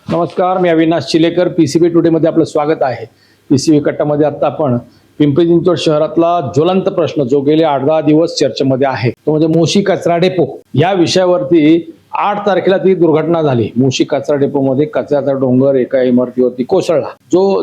नमस्कार, मी Avinash चिलेकर. PCB today मध्ये आपलं स्वागत आहे. पीसीबी कट्टामध्ये आता आपण पिंपरी चिंचवड शहरातला ज्वलंत प्रश्न जो गेले 8-10 दिवस चर्चेमध्ये आहे तो म्हणजे मोशी कचरा डेपो. या विषयावरती 8 तारखेला ती दुर्घटना झाली. मोशी कचरा डेपो मध्ये कचऱ्याचा डोंगर एका इमारतीवरती कोसळला.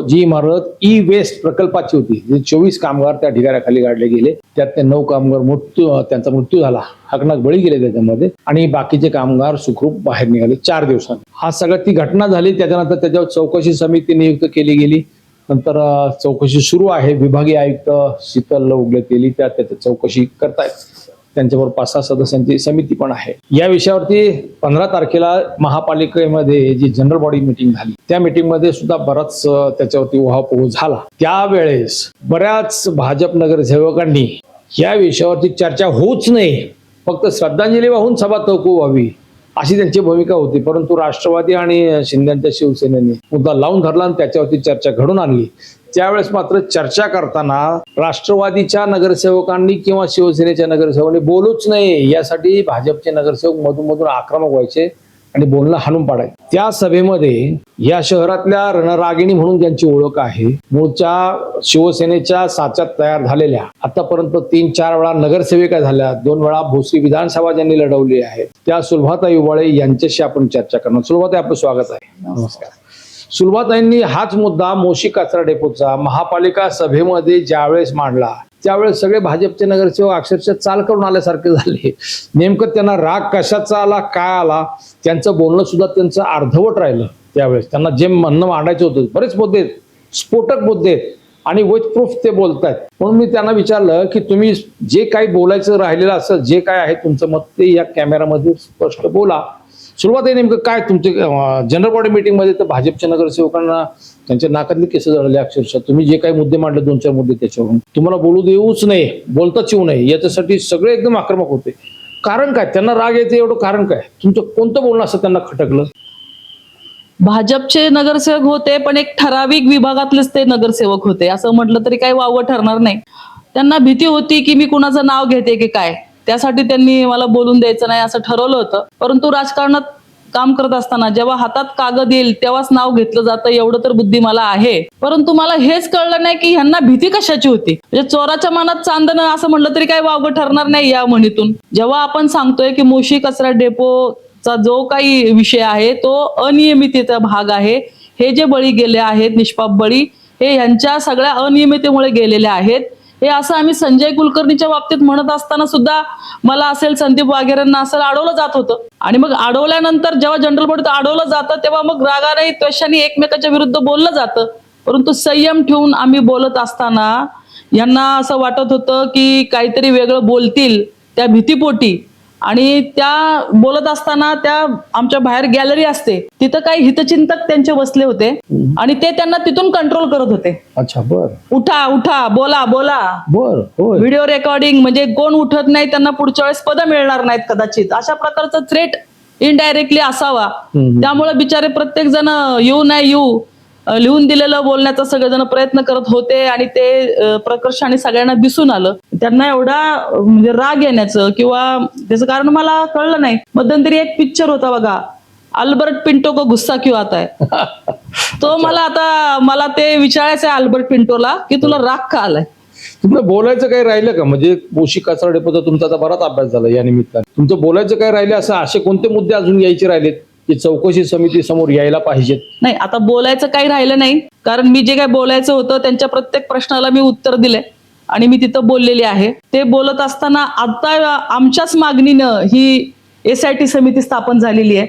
जी इमारत ई वेस्ट प्रकल्पाची होती, जे 24 कामगार त्या ढिगाऱ्याखाली गाडले गेले. त्यात 9 कामगार त्यांचा मृत्यू झाला, हकनाक बळी गेले त्याच्यामध्ये, आणि बाकीचे कामगार सुखरूप बाहेर निघाले 4 दिवसांनी. हा सगळं ती घटना झाली. त्याच्यानंतर त्याच्यावर चौकशी समिती नियुक्त केली गेली. नंतर चौकशी सुरू आहे. विभागीय आयुक्त शीतल उगले केली त्याच्या चौकशी करतायत. त्यांच्यावर 5-6 सदस्यांची समिती पण आहे. या विषयावरती 15 तारखेला महापालिकेमध्ये जी जनरल बॉडी मीटिंग झाली, त्या मीटिंग मध्ये सुद्धा बराच त्याच्यावरती उहापोह झाला. त्यावेळेस बऱ्याच भाजप नगरसेवकांनी या विषयावरती चर्चा होऊच नये, फक्त श्रद्धांजली वाहून सभा तहकूब व्हावी अशी त्यांची भूमिका होती. परंतु राष्ट्रवादी आणि शिंदेच्या शिवसेनेने मुद्दा लावून धरला आणि त्याच्यावरती चर्चा घडून आणली. त्यावेळेस मात्र चर्चा करताना राष्ट्रवादीच्या नगरसेवकांनी किंवा शिवसेनेच्या नगरसेवकांनी बोलूच नये यासाठी भाजपचे नगरसेवक मधून आक्रमक व्हायचे आणि बोलणं हाणून पाडायचे. त्या सभेमध्ये या शहरातल्या रणरागिणी म्हणून ज्यांची ओळख आहे, मूळच्या शिवसेनेच्या साच्यात तयार झालेल्या, आतापर्यंत 3-4 वेळा नगरसेविका झाल्या, 2 वेळा भोसरी विधानसभा ज्यांनी लढवली आहे, त्या सुलभाताई उबाळे यांच्याशी आपण चर्चा करणार. सुलभाताई, आपलं स्वागत आहे. नमस्कार. सुलभाताईंनी हाच मुद्दा मोशी कचरा डेपोचा महापालिका सभेमध्ये ज्यावेळेस मांडला, त्यावेळेस सगळे भाजपचे नगरसेवक अक्षरशः चाल करून आल्यासारखे झाले. नेमकं त्यांना राग कशाचा आला, काय आला, त्यांचं बोलणं सुद्धा त्यांचं अर्धवट राहिलं. त्यावेळेस त्यांना जे म्हणणं मांडायचं होतं, बरेच मुद्दे आहेत, स्फोटक मुद्दे आहेत आणि विथ प्रूफ ते बोलतायत. म्हणून मी त्यांना विचारलं की तुम्ही जे काही बोलायचं राहिलेलं असेल, जे काय आहे तुमचं मत, ते या कॅमेरामध्ये स्पष्ट बोला. सुरुवात आहे नेमकं काय तुमचे जनरल बॉडी मीटिंग मध्ये तर भाजपच्या नगरसेवकांना त्यांच्या नाकातली केस झाले अक्षरशः. तुम्ही जे काही मुद्दे मांडले 2-4 मुद्दे, त्याच्यावरून तुम्हाला बोलू देऊच नये, बोलताच येऊ नये, याच्यासाठी सगळे एकदम आक्रमक होते. कारण काय? त्यांना राग येते एवढं कारण काय? तुमचं कोणतं बोलणं असं त्यांना खटकलं? भाजपचे नगरसेवक होते, पण एक ठराविक विभागातलेच ते नगरसेवक होते असं म्हटलं तरी काही वावगं ठरणार नाही. त्यांना भीती होती की मी कुणाचं नाव घेते की काय, त्यासाठी त्यांनी मला बोलून द्यायचं नाही असं ठरवलं होतं. परंतु राजकारणात काम करत असताना जेव्हा हातात कागद येईल तेव्हाच नाव घेतलं जातं, एवढं तर बुद्धी मला आहे. परंतु मला हेच कळलं नाही की ह्यांना भीती कशाची होती. म्हणजे चोराच्या मनात चांदणं असं म्हटलं तरी काही वावगं ठरणार नाही या म्हणीतून. जेव्हा आपण सांगतोय की मोशी कचरा डेपोचा जो काही विषय आहे तो अनियमिततेचा भाग आहे, हे जे बळी गेले आहेत, निष्पाप बळी, हे ह्यांच्या सगळ्या अनियमिततेमुळे गेलेले आहेत. हे असं आम्ही संजय कुलकर्णीच्या बाबतीत म्हणत असताना सुद्धा मला असेल, संदीप वाघेरेंना असेल, अडवलं जात होतं. आणि मग अडवल्यानंतर जेव्हा जनरल बॉडीत अडवलं जातं तेव्हा मग रागाने त्वेषाने एकमेकाच्या विरुद्ध बोललं जातं. परंतु संयम ठेवून आम्ही बोलत असताना यांना असं वाटत होतं की काहीतरी वेगळं बोलतील त्या भीतीपोटी. आणि त्या बोलत असताना त्या आमच्या बाहेर गॅलरी असते, तिथं काही हितचिंतक त्यांचे बसले होते आणि ते त्यांना तिथून कंट्रोल करत होते. अच्छा, बर. उठा उठा, बोला बोला, बर. व्हिडिओ रेकॉर्डिंग, म्हणजे कोण उठत नाही त्यांना पुढच्या वेळेस पद मिळणार नाहीत कदाचित, अशा प्रकारचा थ्रेट इनडायरेक्टली असावा. त्यामुळे बिचारे प्रत्येक जण येऊ नाही येऊ लिहून दिलेलं बोलण्याचा सगळेजण प्रयत्न करत होते आणि ते प्रकर्षाने सगळ्यांना दिसून आलं. त्यांना एवढा म्हणजे राग येण्याचं किंवा त्याचं कारण मला कळलं नाही. मध्यंतरी एक पिक्चर होता बघा, अल्बर्ट पिंटो को गुस्सा क्यों आता है, तो मला ते विचारायचं आहे अल्बर्ट पिंटोला की तुला राग का आलाय. तुम्हाला बोलायचं काही राहिलं का? म्हणजे मोशी कचरा डेपोचा तुमचा आता बराच अभ्यास झाला या निमित्ताने. तुमचं बोलायचं काही राहिलं असं, असे कोणते मुद्दे अजून यायचे राहिलेत की चौकशी समिती समोर यायला पाहिजेत? नाही, आता बोलायचं काही राहिलं नाही, कारण मी जे काही बोलायचं होतं त्यांच्या प्रत्येक प्रश्नाला मी उत्तर दिले आणि मी तिथं बोललेली आहे. ते बोलत असताना आता आमच्याच मागणीनं ही SIT समिती स्थापन झालेली आहे.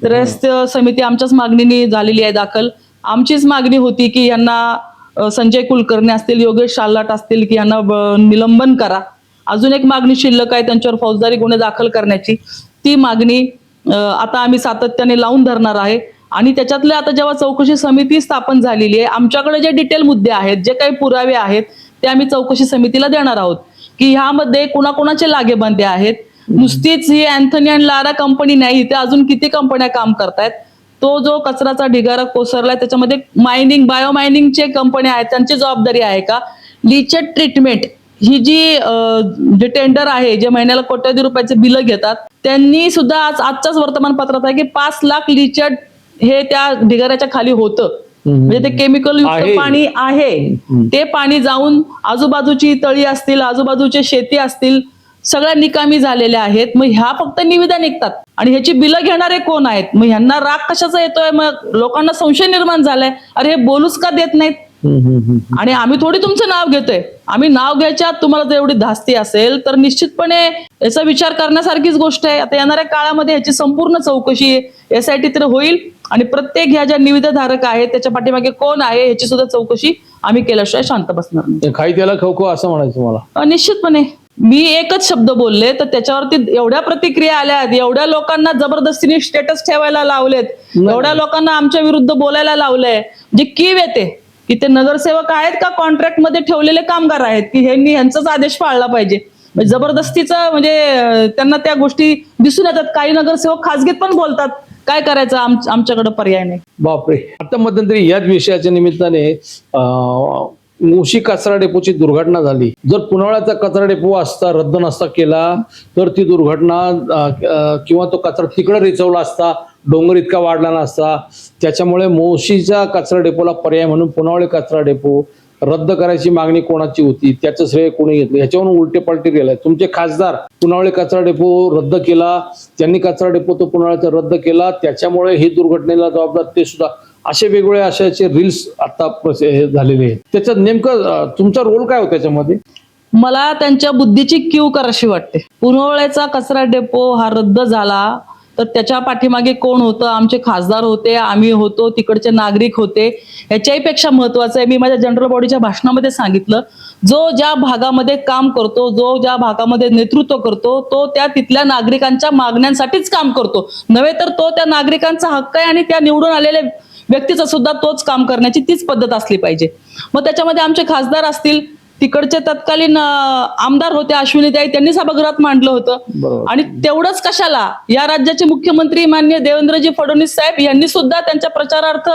त्रयस्थ समिती आमच्याच मागणीने झालेली आहे दाखल. आमचीच मागणी होती की यांना संजय कुलकर्णी असतील, योगेश शालाट असतील, की यांना निलंबन करा. अजून एक मागणी शिल्लक आहे त्यांच्यावर फौजदारी गुन्हे दाखल करण्याची. ती मागणी आता आम्ही सातत्याने लावून धरणार आहे. आणि त्याच्यातले आता जेव्हा चौकशी समिती स्थापन झालेली आहे, आमच्याकडे जे डिटेल मुद्दे आहेत, जे काही पुरावे आहेत, ते आम्ही चौकशी समितीला देणार आहोत की ह्यामध्ये कुणाकुणाचे लागेबांधे आहेत. नुसतीच ही अँथनी अँड लारा कंपनी नाही, इथे अजून किती कंपन्या काम करतायत. तो जो कचराचा ढिगारा कोसरलाय त्याच्यामध्ये मायनिंग, बायो मायनिंगचे कंपन्या आहेत, त्यांची जबाबदारी आहे का? लिचेट ट्रीटमेंट ही जी टेंडर आहे, जे महिन्याला कोट्यावधी रुपयाचे बिल घेतात, त्यांनी सुद्धा आजच्याच वर्तमानपत्रात आहे की 5 लाख लिचेट हे त्या ढिगाऱ्याच्या खाली होतं. म्हणजे ते केमिकल युक्त आहे. पाणी आहे. ते पाणी जाऊन आजूबाजूची तळी असतील, आजूबाजूचे शेती असतील, सगळ्या निकामी झालेल्या आहेत. मग ह्या फक्त निविदा निघतात आणि ह्याची बिलं घेणारे कोण आहेत? मग ह्यांना राग कशाचा येतोय? मग लोकांना संशय निर्माण झालाय, अरे हे बोलूच का देत नाहीत? आणि आम्ही थोडी तुमचं नाव घेतोय. आम्ही नाव घ्यायच्या तुम्हाला जर एवढी धास्ती असेल तर निश्चितपणे याचा विचार करण्यासारखीच गोष्ट आहे. आता येणाऱ्या काळामध्ये याची संपूर्ण चौकशी SIT तर होईल आणि प्रत्येक ह्या ज्या निविदाधारक आहेत त्याच्या पाठीमागे कोण आहे याची सुद्धा चौकशी आम्ही केल्याशिवाय शांत बसणार नाही. खाई त्याला खो असं म्हणायचं मला. निश्चितपणे मी एकच शब्द बोलले तर त्याच्यावरती एवढ्या प्रतिक्रिया आल्या आहेत, एवढ्या लोकांना जबरदस्तीने स्टेटस ठेवायला लावलेत, एवढ्या लोकांना आमच्या विरुद्ध बोलायला लावलंय. म्हणजे कीव येते की ते नगरसेवक आहेत का कॉन्ट्रॅक्ट मध्ये ठेवलेले कामगार आहेत की ह्यांनी यांचाच आदेश पाळला पाहिजे. म्हणजे जबरदस्तीचं म्हणजे त्यांना त्या गोष्टी दिसून येतात. काही नगरसेवक खासगीत पण बोलतात, काय करायचं आमच्याकडे पर्याय नाही. बापरे. आता मध्यंतरी याच विषयाच्या निमित्ताने मोशी कचरा डेपोची दुर्घटना झाली. जर पुनावळ्याचा कचरा डेपो असता रद्द नसता केला तर ती दुर्घटना किंवा तो कचरा तिकडे रिचवला असता, डोंगर इतका वाढला नसता. त्याच्यामुळे मोशीच्या कचरा डेपोला पर्याय म्हणून पुनावळे कचरा डेपो रद्द करायची मागणी कोणाची होती त्याचं श्रेय कोणी घेतलं? याच्यावरून उलटे पलटे गेलाय. तुमचे खासदार पुनावळे कचरा डेपो रद्द केला, त्यांनी कचरा डेपो तो पुनावळ्याचा रद्द केला, त्याच्यामुळे ही दुर्घटनेला जबाबदार ते सुद्धा. असे वेगवेगळे अशाचे रील्स आता झालेले आहेत. त्याच्यात नेमकं तुमचा रोल काय होता त्याच्यामध्ये? मला त्यांच्या बुद्धीची कीव कराशी वाटते. पुनावळ्याचा कचरा डेपो हा रद्द झाला तर त्याच्या पाठीमागे कोण होतं? आमचे खासदार होते, आम्ही होतो, तिकडचे नागरिक होते. ह्याच्याही पेक्षा महत्वाचं आहे, मी माझ्या जनरल बॉडीच्या भाषणामध्ये सांगितलं, जो ज्या भागामध्ये काम करतो, जो ज्या भागामध्ये नेतृत्व करतो, तो त्या तिथल्या नागरिकांच्या मागण्यांसाठीच काम करतो, नव्हे तर तो त्या नागरिकांचा हक्क आहे आणि त्या निवडून आलेल्या व्यक्तीचं सुद्धा तोच काम करण्याची तीच पद्धत असली पाहिजे. मग त्याच्यामध्ये आमचे खासदार असतील, तिकडचे तत्कालीन आमदार होते अश्विनीताई, त्यांनी सभागृहात मांडलं होतं. आणि तेवढंच कशाला, या राज्याचे मुख्यमंत्री माननीय देवेंद्रजी फडणवीस साहेब यांनी सुद्धा त्यांच्या प्रचारार्थ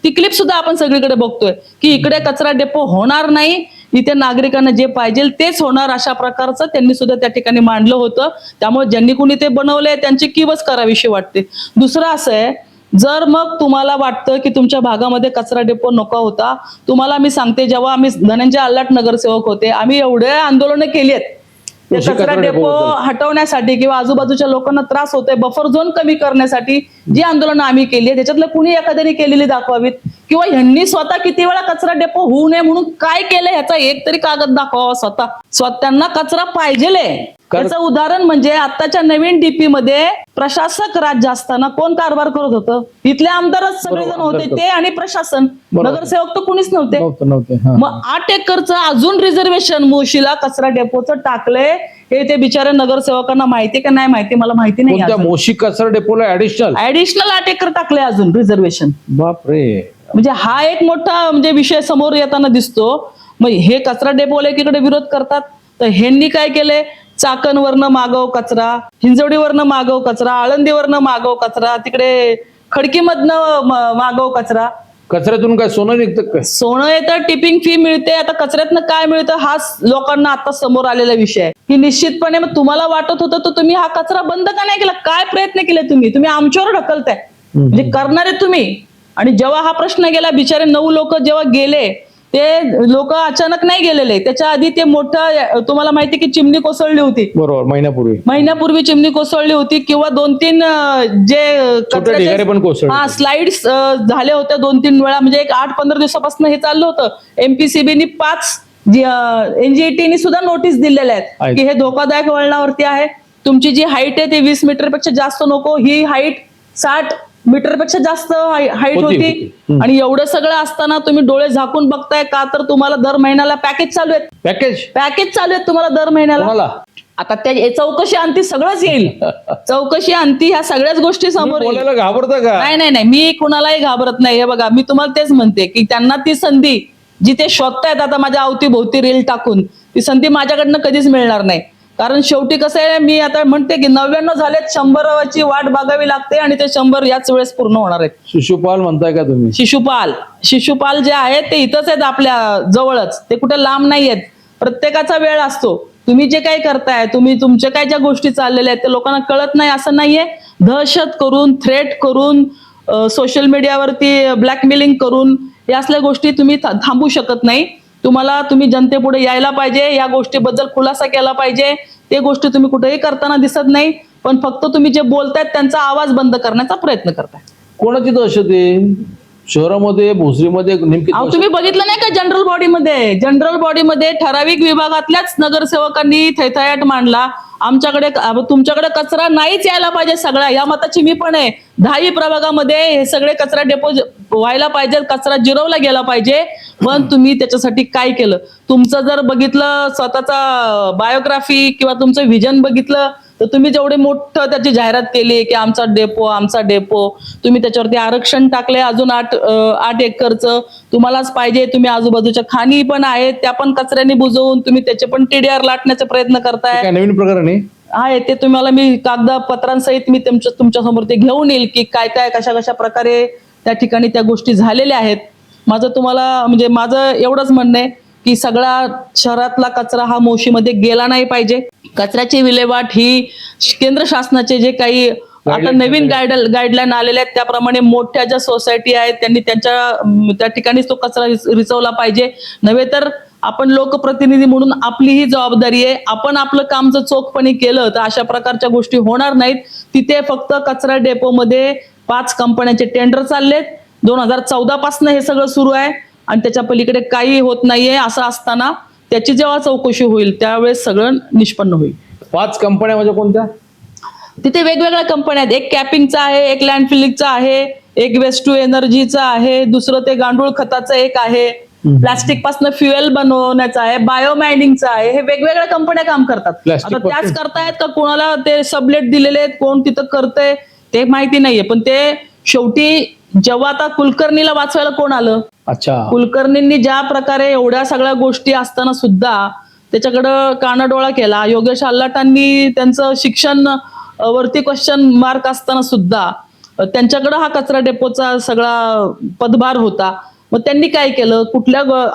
ती क्लिप सुद्धा आपण सगळीकडे बघतोय की इकडे कचरा डेपो होणार नाही, इथे नागरिकांना जे पाहिजे तेच होणार, अशा प्रकारचं त्यांनी सुद्धा त्या ठिकाणी मांडलं होतं. त्यामुळे ज्यांनी कुणी ते बनवलंय त्यांची कीवच करावीशी वाटते. दुसरं असं आहे, जर मग तुम्हाला वाटतं की तुमच्या भागामध्ये कचरा डेपो नको होता, तुम्हाला मी सांगते, जेव्हा आम्ही धनंजय आल्हाट नगरसेवक होते, आम्ही एवढे आंदोलनं केली आहेत ते कचरा डेपो हटवण्यासाठी किंवा आजूबाजूच्या लोकांना त्रास होतोय बफर झोन कमी करण्यासाठी जी आंदोलनं आम्ही केली आहे त्याच्यातलं कुणी एखाद्याने केलेली दाखवावीत, किंवा ह्यांनी स्वतः किती वेळा कचरा डेपो होऊ नये म्हणून काय केलं ह्याचा एक तरी कागद दाखवावा. स्वतःना कचरा पाहिजे. त्याचं उदाहरण म्हणजे आताच्या नवीन DP मध्ये प्रशासक राज्य असताना कोण कारभार करत होतं? इथले आमदारच सगळेजण होते, ते आणि प्रशासन, नगरसेवक तर कुणीच नव्हते. मग 8 एकरचं अजून रिझर्वेशन मोशीला कचरा डेपोचं टाकलंय. हे ते बिचारे नगरसेवकांना माहिती का नाही माहिती मला माहिती नाही. मोशी कचरा डेपोला ऍडिशनल 8 एकर टाकले अजून रिझर्वेशन. बापरे. म्हणजे हा एक मोठा म्हणजे विषय समोर येताना दिसतो. मग हे कचरा डेपोला एकीकडे विरोध करतात, तर ह्यांनी काय केलंय, चाकणवरनं मागव कचरा, हिंजवडीवरनं मागव कचरा, आळंदीवरनं मागव कचरा, तिकडे खडकीमधनं मागव कचरा. कचऱ्यातून काय सोनं निघतं? काय सोनं येतं, टिपिंग फी मिळते. आता कचऱ्यातनं काय मिळतं हा लोकांना आता समोर आलेला विषय आहे की निश्चितपणे मग तुम्हाला वाटत होतं तर तुम्ही हा कचरा बंद का नाही केला? काय प्रयत्न केले तुम्ही आमच्यावर ढकलताय, म्हणजे करणारे तुम्ही. आणि जेव्हा हा प्रश्न गेला, बिचारे 9 लोक जेव्हा गेले, ते लोक अचानक नाही गेलेले, त्याच्या आधी ते मोठं, तुम्हाला माहिती की चिमणी कोसळली होती. बरोबर, महिन्यापूर्वी चिमणी कोसळली होती, किंवा 2-3 जे स्लाइड्स झाले होते 2-3 वेळा, म्हणजे एक 8-15 दिवसापासून हे चाललं होतं. MPCBनी 5 NGETनी सुद्धा नोटीस दिलेल्या आहेत की हे धोकादायक वळणावरती आहे. तुमची जी हाईट आहे ते 20 मीटरपेक्षा जास्त नको, ही हाईट 60 मीटरपेक्षा जास्त हाईट होती. आणि एवढं सगळं असताना तुम्ही डोळे झाकून बघताय का? तर तुम्हाला दर महिन्याला पॅकेज चालू आहेत तुम्हाला दर महिन्याला. आता त्या चौकशी अंती सगळंच येईल, चौकशी अंती ह्या सगळ्याच गोष्टी समोर येईल. घाबरता का? नाही, मी कुणालाही घाबरत नाही. हे बघा, मी तुम्हाला तेच म्हणते की त्यांना ती संधी जी ते शोधतायत आता माझ्या अवतीभोवती रील टाकून, ती संधी माझ्याकडनं कधीच मिळणार नाही. कारण शेवटी कसं आहे, मी आता म्हणते की 99 झालेत, 100ची वाट बघावी लागते आणि ते 100 याच वेळेस पूर्ण होणार आहेत. शिशुपाल म्हणताय का तुम्ही? शिशुपाल जे आहेत ते इथंच आहेत, आपल्या जवळच, ते कुठे लांब नाही आहेत. प्रत्येकाचा वेळ असतो. तुम्ही जे काही करताय, तुमच्या काय ज्या गोष्टी चाललेल्या आहेत ते लोकांना कळत नाही असं नाहीये. दहशत करून, थ्रेट करून, सोशल मीडियावरती ब्लॅकमेलिंग करून या असल्या गोष्टी तुम्ही थांबू शकत नाही. तुम्ही जनतेपुढे यायला पाहिजे, या गोष्टीबद्दल खुलासा केला पाहिजे. ते गोष्टी तुम्ही कुठेही करताना दिसत नाही, पण फक्त तुम्ही जे बोलतायत त्यांचा आवाज बंद करण्याचा प्रयत्न करताय. कोणाची दहशत आहे शहरामध्ये, भोसरीमध्ये नेमकी? अहो, तुम्ही बघितलं नाही का जनरल बॉडीमध्ये ठराविक विभागातल्याच नगरसेवकांनी थैथयाट मांडला. तुमच्याकडे कचरा नाहीच यायला पाहिजे सगळा, या मताची मी पण आहे. 10 प्रभागामध्ये हे सगळे कचरा डेपो व्हायला पाहिजे, कचरा जिरवला गेला पाहिजे. पण तुम्ही त्याच्यासाठी काय केलं? तुमचं जर बघितलं स्वतःचा बायोग्राफी किंवा तुमचं व्हिजन बघितलं तर तुम्ही जेवढे मोठं त्याची जाहिरात केली की आमचा डेपो, तुम्ही त्याच्यावरती आरक्षण टाकले अजून 8 एकरचं तुम्हालाच पाहिजे. तुम्ही आजूबाजूच्या खाणी पण आहेत त्या पण कचऱ्याने बुजवून तुम्ही त्याचे पण TDR लाटण्याचा प्रयत्न करताय. काय नवीन प्रकार नाही आहे ते तुम्हाला मी कागदपत्रांसहित मी तुमच्या समोर ते घेऊन येईल की काय कशा प्रकारे त्या ठिकाणी त्या गोष्टी झालेल्या आहेत. माझं एवढंच म्हणणं आहे की सगळा शहरातला कचरा हा मोशीमध्ये गेला नाही पाहिजे. कचऱ्याची विल्हेवाट ही केंद्र शासनाचे जे काही आता नवीन गाईडलाईन आलेल्या आहेत त्याप्रमाणे मोठ्या ज्या सोसायटी आहेत त्यांनी त्या ठिकाणीच तो कचरा रिचवला पाहिजे. नव्हे तर आपण लोकप्रतिनिधी म्हणून आपली ही जबाबदारी आहे. आपण आपलं काम जर चोखपणे केलं तर अशा प्रकारच्या गोष्टी होणार नाहीत. तिथे फक्त कचरा डेपोमध्ये 5 कंपन्यांचे टेंडर चाललेत. 2014 पासून हे सगळं सुरू आहे आणि त्याच्या पलीकडे काही होत नाहीये. असं असताना त्याची जेव्हा चौकशी होईल त्यावेळेस सगळं निष्पन्न होईल. 5 कंपन्या म्हणजे कोणत्या? तिथे वेगवेगळ्या कंपन्या आहेत. एक कॅपिंगचा आहे, एक लँडफिलिंगचा आहे, एक वेस्ट टू एनर्जीचा आहे, दुसरं ते गांडूळ खताचं एक आहे, प्लास्टिक पासून फ्युएल बनवण्याचं आहे, बायो मायनिंगचं आहे. हे वेगवेगळ्या कंपन्या काम करतात. आता त्याच करतायत का कोणाला ते सबलेट दिलेले आहेत, कोण तिथं करतंय ते माहिती नाहीये. पण ते शेवटी जेव्हा आता कुलकर्णीला वाचवायला कोण आलं? अच्छा, कुलकर्णींनी ज्या प्रकारे एवढ्या सगळ्या गोष्टी असताना सुद्धा त्याच्याकडं कानाडोळा केला. योगेश आल्हाटांनी त्यांचं शिक्षण वरती क्वेश्चन मार्क असताना सुद्धा त्यांच्याकडं हा कचरा डेपोचा सगळा पदभार होता. मग त्यांनी काय केलं?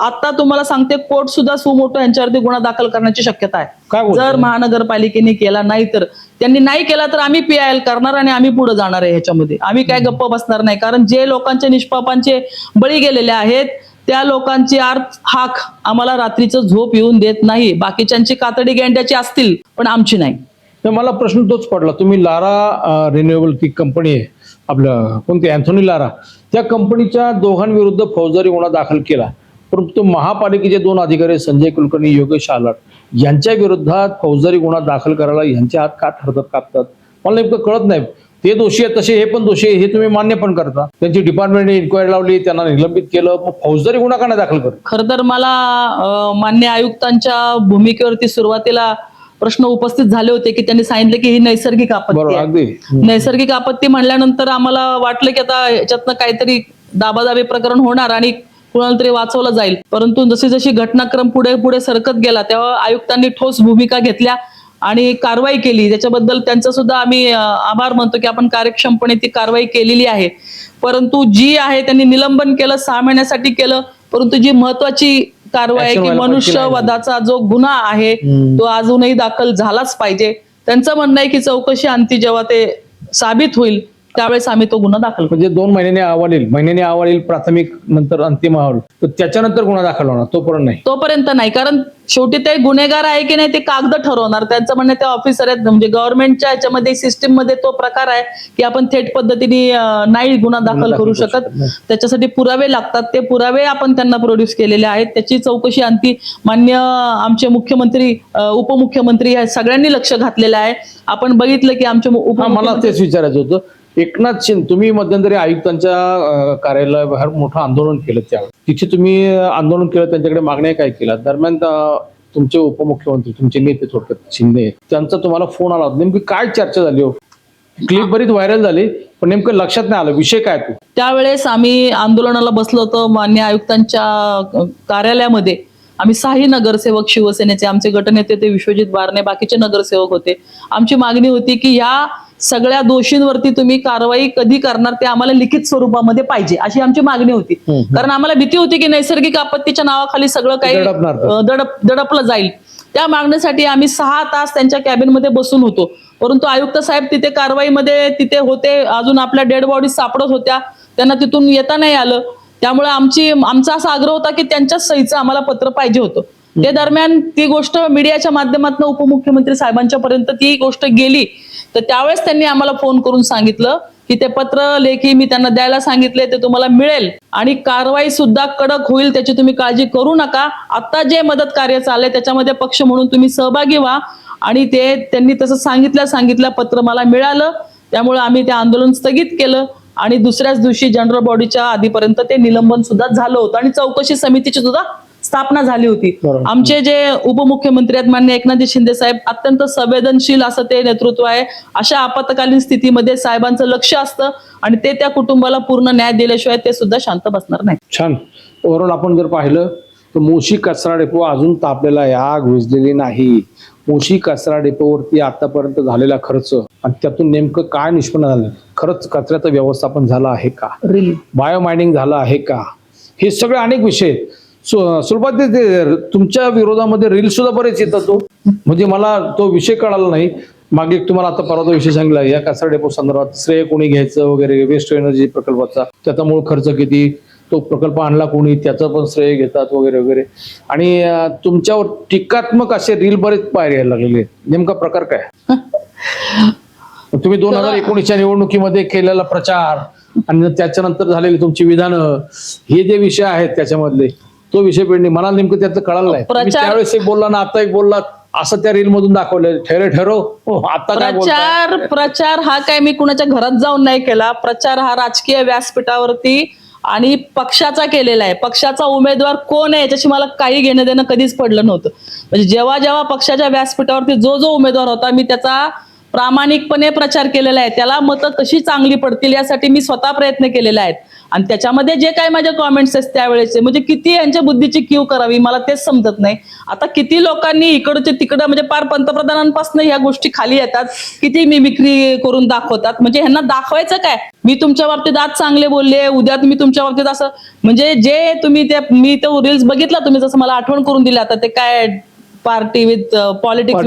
आता तुम्हाला सांगते कोर्ट सुद्धा सुमोटो यांच्यावरती गुन्हा दाखल करण्याची शक्यता आहे. जर महानगरपालिकेने केला नाही तर, त्यांनी नाही केला तर आम्ही PIL करणार आणि आम्ही पुढे जाणार आहे ह्याच्यामध्ये. आम्ही काय गप्प बसणार नाही. कारण जे लोकांचे निष्पापांचे बळी गेलेले आहेत त्या लोकांची हाक आम्हाला रात्रीचं झोप येऊन देत नाही. बाकीच्यांची कातडी गेंड्याची असतील पण आमची नाही. तर मला प्रश्न तोच पडला. तुम्ही लारा रिन्युएबल ती कंपनी आहे आपलं, कोणती अँथोनी लारा, त्या कंपनीच्या दोघांविरुद्ध फौजदारी गुन्हा दाखल केला. परंतु महापालिकेचे 2 अधिकारी संजय कुलकर्णी, योगेश आल्हाट यांच्या विरोधात फौजदारी गुन्हा दाखल करायला यांचे हात का ठरतात कापतात मला नेमकं कळत नाही. ते दोषी आहेत तसे हे पण दोषी आहे हे तुम्ही मान्य पण करता. त्यांची डिपार्टमेंटने इन्क्वायरी लावली, त्यांना निलंबित केलं, मग फौजदारी गुन्हा का नाही दाखल करत? खरं तर मला मान्य आयुक्तांच्या भूमिकेवरती सुरुवातीला प्रश्न उपस्थित झाले होते की त्यांनी सांगितलं की ही नैसर्गिक आपत्ती आहे. नैसर्गिक आपत्ती म्हणल्यानंतर आम्हाला वाटलं की आता याच्यातनं काहीतरी दाबादाबी प्रकरण होणार आणि कुणाला तरी वाचवलं जाईल. परंतु जशी घटनाक्रम पुढे सरकत गेला तेव्हा आयुक्तांनी ठोस भूमिका घेतल्या आणि कारवाई केली. त्याच्याबद्दल त्यांचं सुद्धा आम्ही आभार मानतो की आपण कार्यक्षमपणे ती कारवाई केलेली आहे. परंतु जी आहे त्यांनी निलंबन केलं, 6 महिन्यासाठी केलं. परंतु जी महत्वाची कारवाई आहे की मनुष्यवधाचा जो गुन्हा आहे तो अजूनही दाखल झालाच पाहिजे. त्यांचं म्हणणं आहे की चौकशी अंती जेव्हा ते साबित होईल त्यावेळेस आम्ही तो गुन्हा दाखल करू. म्हणजे 2 महिन्याने अहवाल येईल, प्राथमिक नंतर अंतिम अहवाल, तर त्याच्यानंतर गुन्हा दाखल होणार तोपर्यंत नाही. कारण शेवटी ते गुन्हेगार आहे की नाही ते कागद ठरवणार. त्यांचं म्हणणं ते ऑफिसर आहेत. म्हणजे गव्हर्नमेंटच्या याच्यामध्ये सिस्टीम मध्ये तो प्रकार आहे की आपण थेट पद्धतीने नाही गुन्हा दाखल करू शकत. त्याच्यासाठी पुरावे लागतात. ते पुरावे आपण त्यांना प्रोड्यूस केलेले आहेत. त्याची चौकशी अंती मान्य आमचे मुख्यमंत्री, उपमुख्यमंत्री या सगळ्यांनी लक्ष घातलेलं आहे. आपण बघितलं की आमचे मला तेच विचारायचं होतं. एकनाथ शिंदे, तुम्ही मध्यंतरी आयुक्तांच्या कार्यालयाबाहेर मोठं आंदोलन केलं, त्यावेळी तिथे तुम्ही आंदोलन केलं, त्यांच्याकडे मागण्या काय केल्या. दरम्यान तुमचे उपमुख्यमंत्री, तुमचे नेते थोडक्यात शिंदे, त्यांचा तुम्हाला फोन आला होता. नेमकी काय चर्चा झाली? क्लिप बरीच व्हायरल झाली पण नेमकं लक्षात नाही आलं विषय काय तो. त्यावेळेस आम्ही आंदोलनाला बसलो होतो मान्य आयुक्तांच्या कार्यालयामध्ये. आम्ही 6 नगरसेवक शिवसेनेचे, आमचे गटनेते ते विश्वजित बारणे, बाकीचे नगरसेवक होते. आमची मागणी होती की ह्या सगळ्या दोषींवरती तुम्ही कारवाई कधी करणार ते आम्हाला लिखित स्वरूपामध्ये पाहिजे, अशी आमची मागणी होती. कारण आम्हाला भीती होती की नैसर्गिक आपत्तीच्या नावाखाली सगळं काही दडपलं जाईल. त्या मागणीसाठी आम्ही 6 तास त्यांच्या कॅबिनमध्ये बसून होतो. परंतु आयुक्त साहेब तिथे कारवाईमध्ये तिथे होते, अजून आपल्या डेड बॉडी सापडत होत्या, त्यांना तिथून येता नाही आलं. त्यामुळे आमचा असा आग्रह होता की त्यांच्याच सहीचं आम्हाला पत्र पाहिजे होतं. ते दरम्यान ती गोष्ट मीडियाच्या माध्यमातून उपमुख्यमंत्री साहेबांच्या पर्यंत ती गोष्ट गेली, तर त्यावेळेस त्यांनी आम्हाला फोन करून सांगितलं की ते पत्र लेखी मी त्यांना द्यायला सांगितले, ते तुम्हाला मिळेल आणि कारवाई सुद्धा कडक होईल, त्याची तुम्ही काळजी करू नका. आता जे मदत कार्य चाललंय त्याच्यामध्ये पक्ष म्हणून तुम्ही सहभागी व्हा. आणि ते त्यांनी तसं सांगितलं पत्र मला मिळालं, त्यामुळे आम्ही ते आंदोलन स्थगित केलं आणि दुसऱ्याच दिवशी जनरल बॉडीच्या आधीपर्यंत ते निलंबन सुद्धा झालं होतं आणि चौकशी समितीची सुद्धा स्थापना झाली होती. बरोबर. आमचे जे उपमुख्यमंत्री आहेत माननीय एकनाथ शिंदे साहेब, अत्यंत संवेदनशील असं ते नेतृत्व आहे. अशा आपत्कालीन स्थितीमध्ये साहेबांचं लक्ष असतं आणि ते त्या कुटुंबाला पूर्ण न्याय दिल्याशिवाय ते सुद्धा शांत बसणार नाही. छान. ओव्हरऑल आपण जर पाहिलं तर मोशी कचरा डेपो अजून तापलेला आहे, आग विझलेली नाही. मोशी कचरा डेपोवरती आतापर्यंत झालेला खर्च आणि त्यातून नेमकं काय निष्पन्न झालं, खरंच कचऱ्याचं व्यवस्थापन झालं आहे का, बायोमायनिंग झालं आहे का, हे सगळे अनेक विषय आहेत. सुरुवात तुमच्या विरोधामध्ये रील सुद्धा बरेच येतात. तो म्हणजे मला तो विषय कळाला नाही. मागे तुम्हाला आता परवा विषय सांगितला या कचरा डेपो संदर्भात श्रेय कोणी घ्यायचं वगैरे, वेस्ट एनर्जी प्रकल्पाचा त्याचा मूळ खर्च किती, तो प्रकल्प आणला कोणी, त्याचं पण श्रेय घेतात वगैरे वगैरे. आणि तुमच्यावर टीकात्मक असे रील बरेच पाहायला लागलेले. नेमका प्रकार काय? तुम्ही 2019च्या निवडणुकीमध्ये केलेला प्रचार आणि त्याच्यानंतर झालेली तुमची विधानं, हे जे विषय आहेत त्याच्यामधले, तो विषय पेंडिंग. मला नेमकं त्याचं कळालं नाही. तुम्ही त्यावेळेस एक बोलला ना, आता एक बोललात, असं त्या रील मधून दाखवलं. ठरव आता काय प्रचार हा काय मी कुणाच्या घरात जाऊन नाही केला. प्रचार हा राजकीय व्यासपीठावरती आणि पक्षाचा केलेला आहे. पक्षाचा उमेदवार कोण आहे याच्याशी मला काही घेणं देणं कधीच पडलं नव्हतं. म्हणजे जेव्हा पक्षाच्या व्यासपीठावरती जो उमेदवार होता मी त्याचा प्रामाणिकपणे प्रचार केलेला आहे. त्याला मतं कशी चांगली पडतील यासाठी मी स्वतः प्रयत्न केलेले आहेत. आणि त्याच्यामध्ये जे काही माझे कॉमेंट्स आहेत त्यावेळेचे, म्हणजे किती यांच्या बुद्धीची कीव करावी मला तेच समजत नाही. आता किती लोकांनी इकडचे तिकडं म्हणजे पार पंतप्रधानांपासून ह्या गोष्टी खाली येतात, किती मिमिक्री करून दाखवतात. म्हणजे ह्यांना दाखवायचं काय, मी तुमच्या बाबतीत आज चांगले बोलले, उद्या तुम्ही तुमच्या बाबतीत असं, म्हणजे जे तुम्ही ते मी तो रील्स बघितला तुम्ही जसं मला आठवण करून दिली. आता ते काय पार्टी विथ पॉलिटिक्स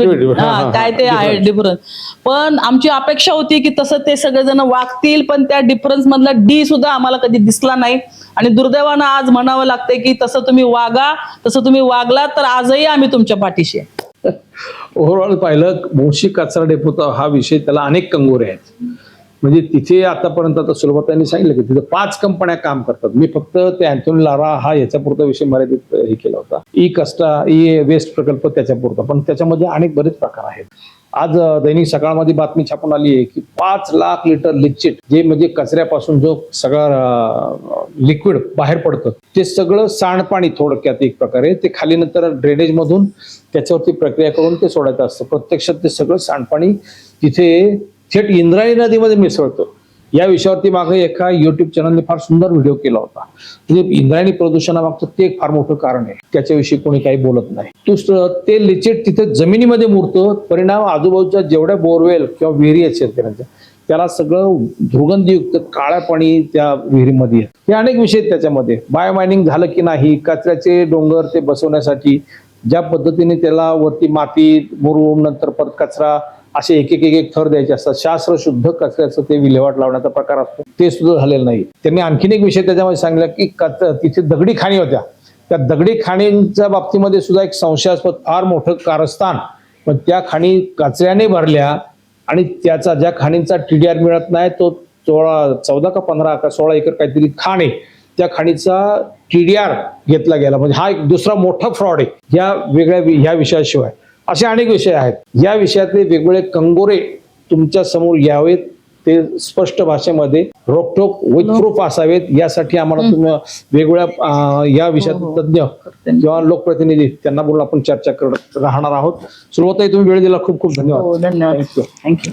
काय ते आहे डिफरन्स. पण आमची अपेक्षा होती की तसं ते सगळेजण वागतील, पण त्या डिफरन्स मधला डी सुद्धा आम्हाला कधी दिसला नाही. आणि दुर्दैवानं आज म्हणावं लागतंय की तसं तुम्ही वागा, तसं तुम्ही वागलात तर आजही आम्ही तुमच्या पाठीशी आहे. ओव्हरऑल पाहिलं मोशी कचरा डेपोचा हा विषय, त्याला अनेक कंगोरे आहेत. म्हणजे तिथे आतापर्यंत आता सुलभतांनी सांगितलं की तिथे 5 कंपन्या काम करतात. मी फक्त ते अँथोनी लारा हा याच्यापुरता विषय मर्यादित हे केला होता, ई वेस्ट प्रकल्प त्याच्यापुरता, पण त्याच्यामध्ये अनेक बरेच प्रकार आहेत. आज दैनिक सकाळमध्ये बातमी छापून आली आहे की 5 लाख लिटर लिक्विड, जे म्हणजे कचऱ्यापासून जो सगळं लिक्विड बाहेर पडतं ते सगळं सांडपाणी, थोडक्यात एक प्रकारे ते खाली नंतर ड्रेनेज मधून त्याच्यावरती प्रक्रिया करून ते सोडायचं असतं. प्रत्यक्षात ते सगळं सांडपाणी तिथे थेट इंद्रायणी नदीमध्ये मिसळतं. या विषयावरती मागे एका युट्यूब चॅनलने फार सुंदर व्हिडिओ केला होता. म्हणजे इंद्रायणी प्रदूषणामागचं ते एक फार मोठं कारण आहे, त्याच्याविषयी कोणी काही बोलत नाही. ते लिचिड तिथे जमिनीमध्ये मुरतं. परिणाम आजूबाजूच्या जेवढ्या बोरवेल किंवा विहिरी आहेत शेतकऱ्यांच्या, त्याला सगळं दुर्गंधीयुक्त काळ्या पाणी त्या विहिरीमध्ये येत. हे अनेक विषय आहेत त्याच्यामध्ये. बायोमायनिंग झालं की नाही, कचऱ्याचे डोंगर ते बसवण्यासाठी ज्या पद्धतीने त्याला वरती माती मुरुम नंतर परत कचरा असे एक थर द्यायचे असतात. शास्त्रशुद्ध कचऱ्याचं ते विल्हेवाट लावण्याचा प्रकार असतो, ते सुद्धा झालेलं नाही. त्यांनी आणखीन एक विषय त्याच्यामध्ये सांगितला की तिथे दगडी खाणी होत्या. त्या दगडी खाणींच्या बाबतीमध्ये सुद्धा एक संशयास्पद फार मोठं कारस्थान, पण त्या खाणी कचऱ्याने भरल्या आणि त्याचा ज्या खाणींचा TDR मिळत नाही तो 14 का 15 का 16 एकर काहीतरी खाण आहे, त्या खाणीचा TDR घेतला गेला. म्हणजे हा एक दुसरा मोठा फ्रॉड आहे ह्या विषयाशिवाय. असे अनेक विषय आहेत. या विषयातले वेगवेगळे कंगोरे तुमच्या समोर यावेत, ते स्पष्ट भाषेमध्ये रोखोक विथ प्रूफ असावेत. यासाठी आम्हाला तुम्ही वेगवेगळ्या या विषयात तज्ञ किंवा लोकप्रतिनिधी त्यांना बोलून आपण चर्चा करत राहणार आहोत. सुरुवात तुम्ही वेळ दिला, खूप खूप धन्यवाद. धन्यवाद. थँक्यू.